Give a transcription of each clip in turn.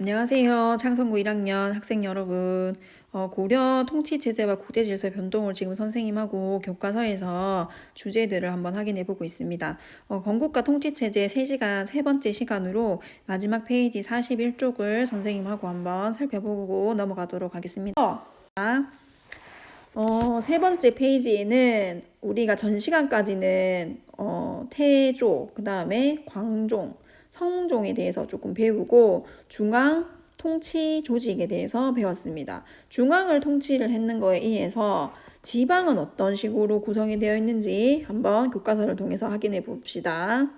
안녕하세요. 창성고 1학년 학생 여러분. 고려 통치체제와 국제질서 변동을 지금 선생님하고 교과서에서 주제들을 한번 확인해 보고 있습니다. 건국과 통치체제 3시간 세 번째 시간으로 마지막 페이지 41쪽을 선생님하고 한번 살펴보고 넘어가도록 하겠습니다. 세 번째 페이지에는 우리가 전 시간까지는 태조, 그 다음에 광종, 성종에 대해서 조금 배우고 중앙 통치 조직에 대해서 배웠습니다. 중앙을 통치를 했는 거에 의해서 지방은 어떤 식으로 구성이 되어 있는지 한번 교과서를 통해서 확인해 봅시다.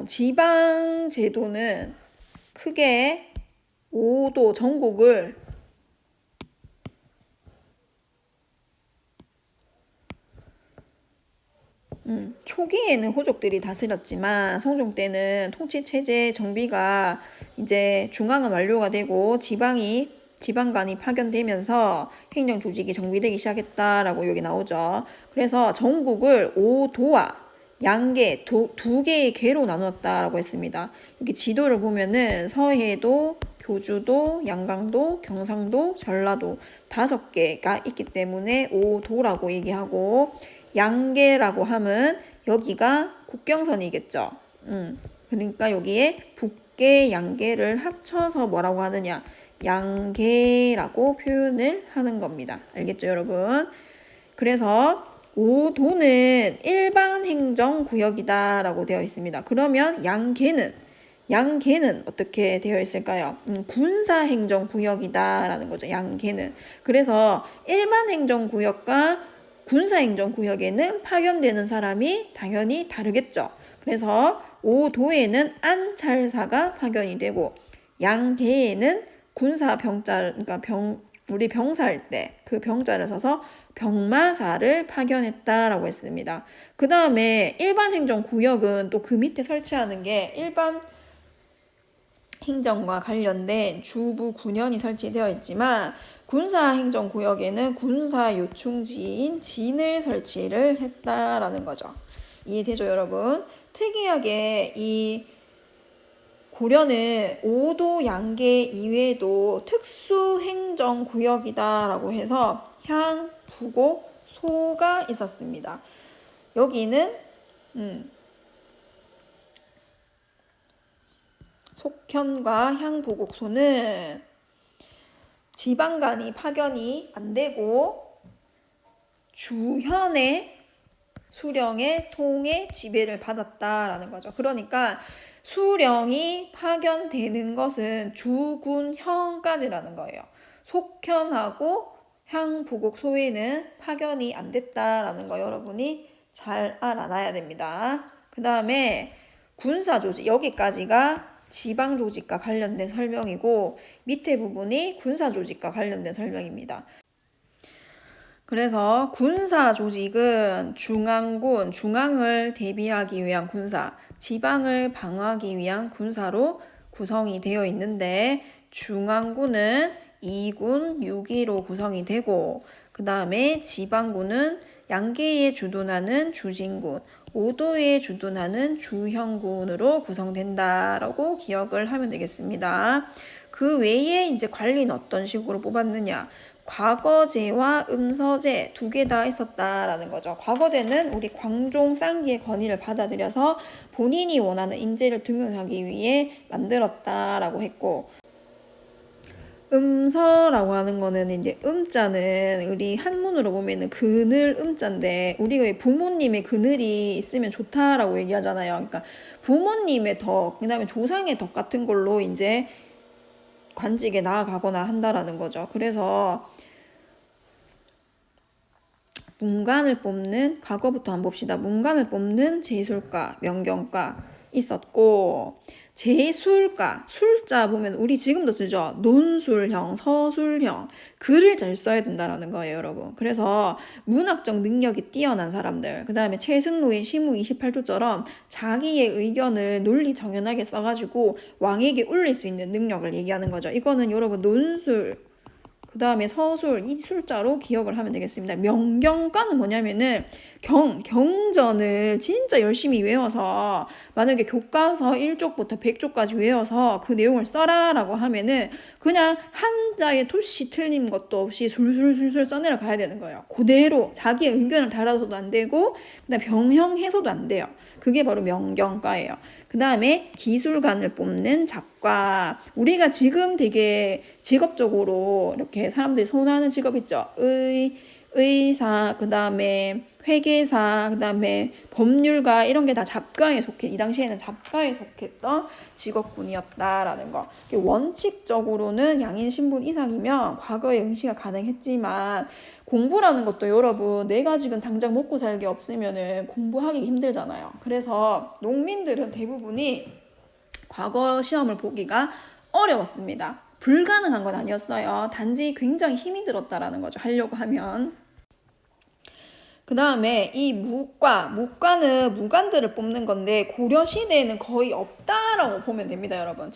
지방 제도는 크게 5도 전국을 초기에는 호족들이 다스렸지만 성종 때는 통치체제 정비가 이제 중앙은 완료가 되고 지방간이 파견되면서 행정조직이 정비되기 시작했다라고 여기 나오죠. 그래서 전국을 5도와 양계 두 개의 계로 나누었다라고 했습니다. 여기 지도를 보면은 서해도, 교주도, 양강도, 경상도, 전라도 5개가 있기 때문에 5도라고 얘기하고 양계라고 하면 여기가 국경선이겠죠. 그러니까 여기에 북계, 양계를 합쳐서 뭐라고 하느냐? 양계라고 표현을 하는 겁니다. 알겠죠, 여러분? 그래서 5도는 일반 행정구역이다라고 되어 있습니다. 그러면 양계는 어떻게 되어 있을까요? 군사행정구역이다라는 거죠. 양계는. 그래서 일반 행정구역과 군사행정구역에는 파견되는 사람이 당연히 다르겠죠. 그래서 5도에는 안찰사가 파견이 되고 양계에는 군사병자, 그러니까 우리 병사할 때 그 병자를 써서 병마사를 파견했다라고 했습니다. 그 다음에 일반 행정구역은 또 그 밑에 설치하는 게 일반 행정과 관련된 주부 군현이 설치되어 있지만 군사행정구역에는 군사요충지인 진을 설치를 했다라는 거죠. 이해되죠, 여러분? 특이하게 이 고려는 5도 양계 이외에도 특수행정구역이다라고 해서 향, 부곡, 소가 있었습니다. 여기는 속현과 향부곡소는 지방간이 파견이 안 되고 주현의 수령의 통의 지배를 받았다라는 거죠. 그러니까 수령이 파견되는 것은 주군현까지라는 거예요. 속현하고 향부곡 소에는 파견이 안 됐다라는 거 여러분이 잘 알아놔야 됩니다. 그 다음에 군사조직, 여기까지가 지방조직과 관련된 설명이고 밑에 부분이 군사조직과 관련된 설명입니다. 그래서 군사조직은 중앙군, 중앙을 대비하기 위한 군사, 지방을 방어하기 위한 군사로 구성이 되어 있는데 중앙군은 2군, 6기로 구성이 되고 그 다음에 지방군은 양계에 주둔하는 주진군, 5도에 주둔하는 주형군으로 구성된다라고 기억을 하면 되겠습니다. 그 외에 이제 관리는 어떤 식으로 뽑았느냐? 과거제와 음서제 2개 다 있었다라는 거죠. 과거제는 우리 광종 쌍기의 건의를 받아들여서 본인이 원하는 인재를 등용하기 위해 만들었다라고 했고 음서라고 하는 거는 이제 음자는 우리 한문으로 보면은 그늘 음자인데 우리가 왜 부모님의 그늘이 있으면 좋다라고 얘기하잖아요. 그러니까 부모님의 덕, 그다음에 조상의 덕 같은 걸로 이제 관직에 나아가거나 한다라는 거죠. 그래서 문관을 뽑는 과거부터 한번 봅시다. 문관을 뽑는 제술가, 명경가 있었고 제술가, 술자 보면 우리 지금도 쓰죠. 논술형, 서술형 글을 잘 써야 된다라는 거예요, 여러분. 그래서 문학적 능력이 뛰어난 사람들, 그 다음에 최승로의 시무 28조처럼 자기의 의견을 논리 정연하게 써가지고 왕에게 올릴 수 있는 능력을 얘기하는 거죠. 이거는 여러분 논술 그 다음에 서술, 이 술자로 기억을 하면 되겠습니다. 명경과는 뭐냐면은 경전을 진짜 열심히 외워서 만약에 교과서 1쪽부터 100쪽까지 외워서 그 내용을 써라 라고 하면은 그냥 한자의 토시 틀린 것도 없이 술술술술 써내려 가야 되는 거예요. 그대로 자기의 의견을 달아서도 안 되고 그다음 병형해서도 안 돼요. 그게 바로 명경과예요. 그 다음에 기술관을 뽑는 작과. 우리가 지금 되게 직업적으로 이렇게 사람들이 선호하는 직업 있죠. 의사, 그 다음에 회계사, 그 다음에 법률가 이런 게 다 잡과에 이 당시에는 잡과에 속했던 직업군이었다라는 거. 원칙적으로는 양인 신분 이상이면 과거에 응시가 가능했지만 공부라는 것도 여러분 내가 지금 당장 먹고 살게 없으면은 공부하기 힘들잖아요. 그래서 농민들은 대부분이 과거 시험을 보기가 어려웠습니다. 불가능한 건 아니었어요. 단지 굉장히 힘이 들었다라는 거죠. 하려고 하면. 그 다음에 이 무과는 무관들을 뽑는 건데 고려시대에는 거의 없다라고 보면 됩니다, 여러분.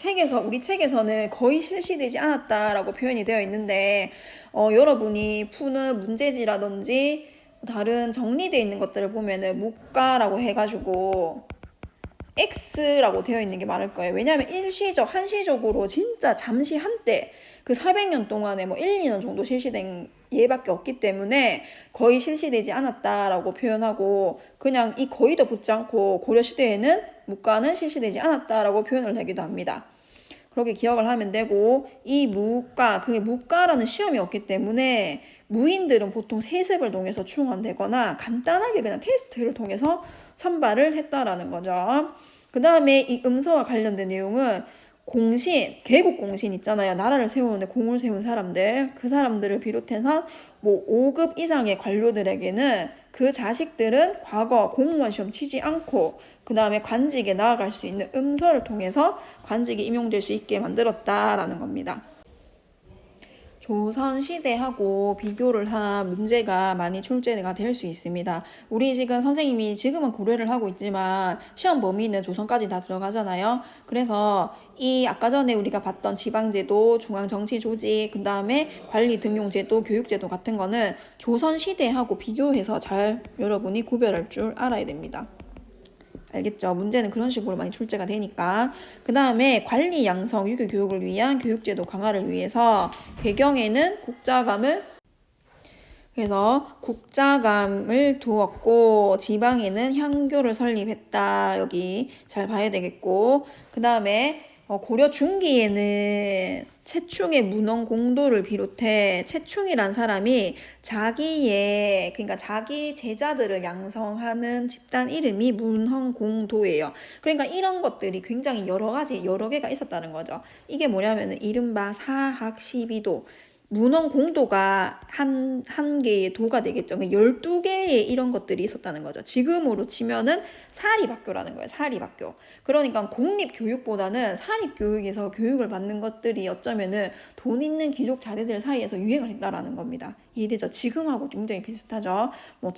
우리 책에서는 거의 실시되지 않았다라고 표현이 되어 있는데 여러분이 푸는 문제지라든지 다른 정리되어 있는 것들을 보면은 무과라고 해가지고 X라고 되어 있는 게 많을 거예요. 왜냐하면 한시적으로 진짜 잠시 한때 그 400년 동안에 뭐 1, 2년 정도 실시된 예밖에 없기 때문에 거의 실시되지 않았다라고 표현하고 그냥 이 거의도 붙지 않고 고려시대에는 무과는 실시되지 않았다라고 표현을 하기도 합니다. 그렇게 기억을 하면 되고 이 그게 무과라는 시험이 없기 때문에 무인들은 보통 세습을 통해서 충원되거나 간단하게 그냥 테스트를 통해서 선발을 했다라는 거죠. 그 다음에 이 음서와 관련된 내용은 개국공신 있잖아요. 나라를 세우는데 공을 세운 사람들, 그 사람들을 비롯해서 뭐 5급 이상의 관료들에게는 그 자식들은 과거 공무원 시험 치지 않고 그 다음에 관직에 나아갈 수 있는 음서를 통해서 관직에 임용될 수 있게 만들었다라는 겁니다. 조선시대하고 비교를 한 문제가 많이 출제가 될 수 있습니다. 우리 선생님이 지금은 고려를 하고 있지만 시험 범위는 조선까지 다 들어가잖아요. 그래서 이 아까 전에 우리가 봤던 지방제도, 중앙정치조직, 그 다음에 관리등용제도, 교육제도 같은 거는 조선시대하고 비교해서 잘 여러분이 구별할 줄 알아야 됩니다. 알겠죠? 문제는 그런 식으로 많이 출제가 되니까. 그 다음에 관리 양성 유교 교육을 위한 교육제도 강화를 위해서 배경에는 국자감을 두었고 지방에는 향교를 설립했다. 여기 잘 봐야 되겠고 그 다음에 고려 중기에는 채충의 문헌 공도를 비롯해 채충이란 사람이 그러니까 자기 제자들을 양성하는 집단 이름이 문헌 공도예요. 그러니까 이런 것들이 굉장히 여러 개가 있었다는 거죠. 이게 뭐냐면은 이른바 사학 12도. 문헌 공도가 한 개의 도가 되겠죠. 12개의 이런 것들이 있었다는 거죠. 지금으로 치면은 사립학교라는 거예요. 사립학교. 그러니까 공립교육보다는 사립교육에서 교육을 받는 것들이 어쩌면은 돈 있는 귀족 자제들 사이에서 유행을 했다라는 겁니다. 이해되죠? 지금하고 굉장히 비슷하죠. 뭐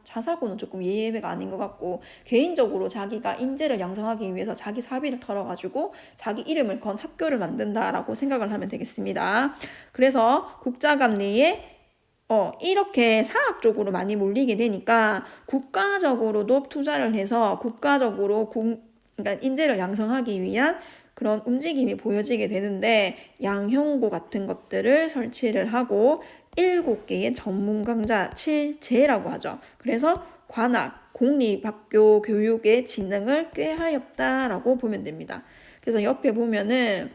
자사고는 조금 예외가 아닌 것 같고 개인적으로 자기가 인재를 양성하기 위해서 자기 사비를 털어가지고 자기 이름을 건 학교를 만든다라고 생각을 하면 되겠습니다. 그래서 국자감 내에 이렇게 사학 쪽으로 많이 몰리게 되니까 국가적으로도 투자를 해서 국가적으로 그러니까 인재를 양성하기 위한 그런 움직임이 보여지게 되는데 양형고 같은 것들을 설치를 하고 7개의 전문 강좌 7제라고 하죠. 그래서 관학, 공립학교 교육의 진흥을 꾀하였다라고 보면 됩니다. 그래서 옆에 보면은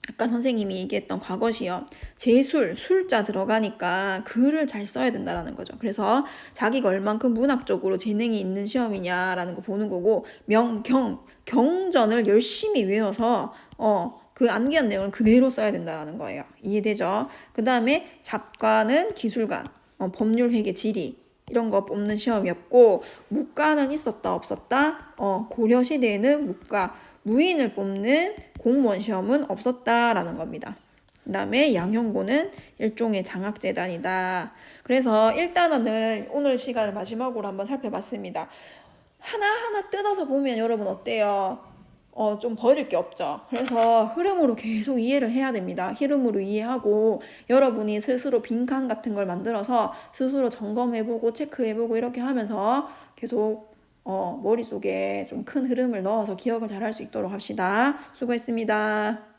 아까 선생님이 얘기했던 과거 시험 술자 들어가니까 글을 잘 써야 된다라는 거죠. 그래서 자기가 얼만큼 문학적으로 재능이 있는 시험이냐라는 거 보는 거고 경전을 열심히 외워서 그 암기한 내용을 그대로 써야 된다라는 거예요. 이해되죠? 그 다음에 잡과는 기술관, 법률 회계 지리 이런 거 뽑는 시험이었고 무과는 있었다 없었다? 고려 시대에는 무인을 뽑는 공무원 시험은 없었다라는 겁니다. 그 다음에 양형고는 일종의 장학재단이다. 그래서 1단원을 오늘 시간을 마지막으로 한번 살펴봤습니다. 하나하나 뜯어서 보면 여러분 어때요? 좀 버릴 게 없죠. 그래서 흐름으로 계속 이해를 해야 됩니다. 흐름으로 이해하고 여러분이 스스로 빈칸 같은 걸 만들어서 스스로 점검해보고 체크해보고 이렇게 하면서 계속 머릿속에 좀 큰 흐름을 넣어서 기억을 잘 할 수 있도록 합시다. 수고했습니다.